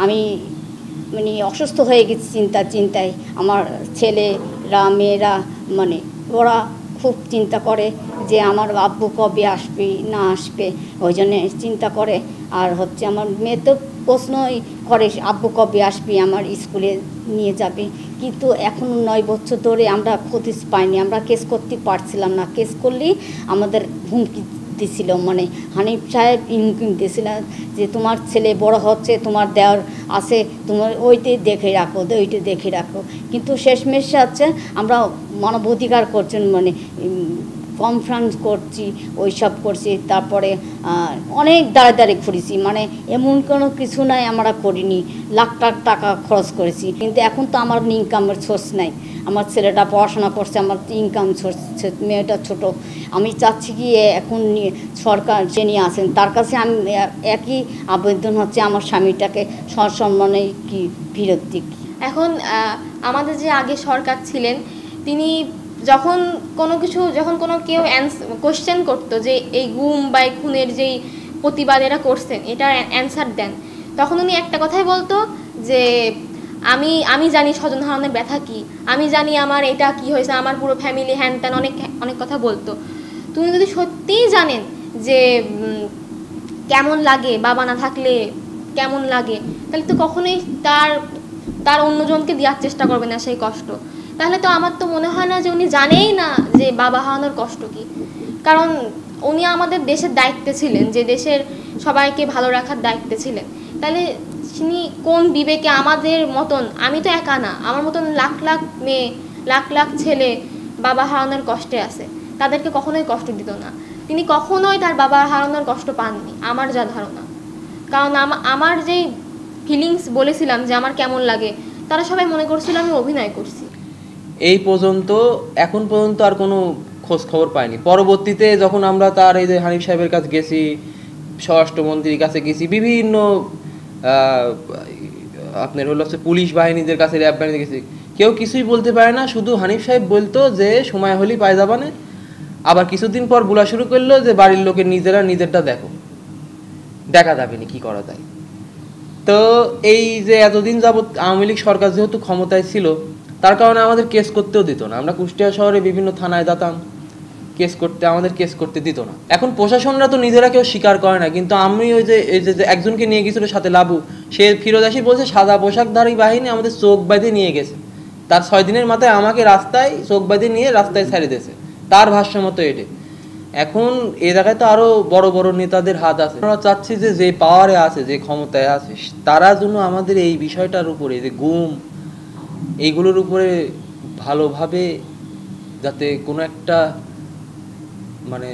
আমি মানে অসুস্থ হয়ে গেছি চিন্তায়। আমার ছেলেরা মেয়েরা মানে ওরা খুব চিন্তা করে যে আমার আব্বু কবে আসবে না আসবে, ওই জন্যে চিন্তা করে। আর হচ্ছে আমার মেয়ে তো প্রশ্নই করে আব্বু কবে আসবে আমার স্কুলে নিয়ে যাবে। কিন্তু এখন 9 বছর ধরে আমরা খতিস পাইনি, আমরা কেস করতে পারছিলাম না। কেস করলেই আমাদের হুমকি দিছিল, মানে হানিফ সাহেব হুমকি দিয়েছিল যে তোমার ছেলে বড় হচ্ছে, তোমার দেওয়ার আছে, তোমার ওইটাই দেখে রাখো, ওইটা দেখে রাখো। কিন্তু শেষমেশ হচ্ছে আমরা মানবাধিকার করছেন মানে কনফারেন্স করছি, ওই সব করছি, তারপরে অনেক দাঁড়ে ঘুরেছি, মানে এমন কোনো কিছু নাই আমরা করিনি, লাখ লাখ টাকা খরচ করেছি। কিন্তু এখন তো আমার ইনকামের সোর্স নাই, আমার ছেলেটা পড়াশোনা করছে, আমার ইনকাম সোর্স, মেয়েটা ছোট। আমি চাচ্ছি কি এখন সরকার যিনি আছেন তার কাছে আমি একই আবেদন হচ্ছে আমার স্বামীটাকে সসম্মানে কি ফেরত দিক। এখন আমাদের যে আগে সরকার ছিলেন তিনি যখন কোনো কেউ কোশ্চেন করতো যে এই গুম বা এই খুনের যেই প্রতিবাদ এরা করছেন এটার অ্যান্সার দেন, তখন উনি একটা কথাই বলতো যে আমি জানি স্বজন হারানোর ব্যথা কী, আমি জানি আমার এটা কি হয়েছে, আমার পুরো ফ্যামিলি হ্যান ত্যান অনেক কথা বলতো। তুমি যদি সত্যিই জানেন যে কেমন লাগে বাবা না থাকলে কেমন লাগে, তাহলে তো কখনোই তার অন্যজনকে দেওয়ার চেষ্টা করবে না সেই কষ্ট। তাহলে তো আমার তো মনে হয় না যে উনি জানেই না যে বাবা হারানোর কষ্ট কী। কারণ উনি আমাদের দেশের দায়িত্বে ছিলেন, যে দেশের সবাইকে ভালো রাখার দায়িত্বে ছিলেন। তাহলে তিনি কোন বিবেকে আমাদের মতন, আমি তো একা না, আমার মতন লাখ লাখ মেয়ে লাখ লাখ ছেলে বাবা হারানোর কষ্টে আছে, তাদেরকে কখনোই কষ্ট দিত না। তিনি কখনোই তার বাবা হারানোর কষ্ট পাননি আমার যা ধারণা। কারণ আমার যেই ফিলিংস বলেছিলাম যে আমার কেমন লাগে, তারা সবাই মনে করছিল আমি অভিনয় করছি। এই পর্যন্ত এখন পর্যন্ত আর কোনো খোঁজ খবর পাইনি। পরবর্তীতে যখন আমরা তার এই যে হানিফ সাহেবের কাছে গেছি, স্বরাষ্ট্রমন্ত্রীর কাছে গেছি, বিভিন্ন আপনার হলো হচ্ছে পুলিশ বাহিনীদের কাছে, র্যাব বাহিনীদের গেছি, কেউ কিছুই বলতে পারে না। শুধু হানিফ সাহেব বলতো যে সময় হলেই পায় যাবানে। আবার কিছুদিন পর বলা শুরু করলো যে বাড়ির লোকের নিজেরটা দেখা যাবে না, কি করা যায়। তো এই যে এতদিন যাবৎ আওয়ামী লীগ সরকার যেহেতু ক্ষমতায় ছিল, তার কারণে আমাদের কেস করতেও দিত না। আমরা কুষ্টিয়া শহরে বিভিন্ন থানায় যেতাম কেস করতে, আমাদের কেস করতে দিত না। এখন প্রশাসনরা তো নিজেরা কেউ স্বীকার করে না, কিন্তু আমি ওই যে একজনকে নিয়ে গেছিল সাথে লাবু, সে ফিরোজ আসি বলছে সাদা পোশাকধারী বাহিনী আমাদের চোখ বাঁধে নিয়ে গেছে, তার 6 দিনের মাথায় আমাকে রাস্তায় চোখ বাঁধে নিয়ে রাস্তায় ছেড়ে দিয়েছে, তার ভাষ্য মতো এটে। এখন এ জায়গায় তো আরো বড় বড় নেতাদের হাত আছে। আমরা চাচ্ছি যে পাওয়ারে আছে, যে ক্ষমতায় আছে, তারা জন্য আমাদের এই বিষয়টার উপরে, যে গুম এইগুলোর উপরে ভালোভাবে যাতে কোনো একটা মানে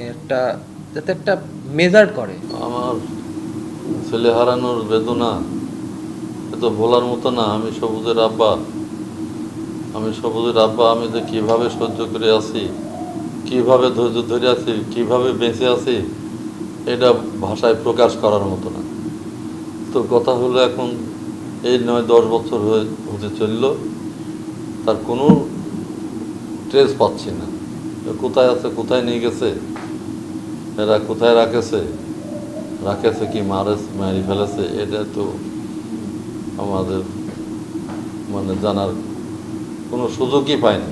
যাতে একটা মেজার করে। আমার ছেলে হারানোর বেদনা এত বলার মতো না। আমি সবুজের আব্বা, আমি যে কিভাবে সহ্য করে আছি, কিভাবে ধৈর্য ধরে আছি, কিভাবে বেঁচে আছি, এটা ভাষায় প্রকাশ করার মতো না। তো কথা হলো এখন এই 9-10 বছর হতে চলল, তার কোনো ট্রেস পাচ্ছি না। কোথায় আছে, কোথায় নিয়ে গেছে, এরা কোথায় রাখেছে কি মারি ফেলেছে, এটা তো আমাদের মানে জানার কোনো সুযোগই পায়নি।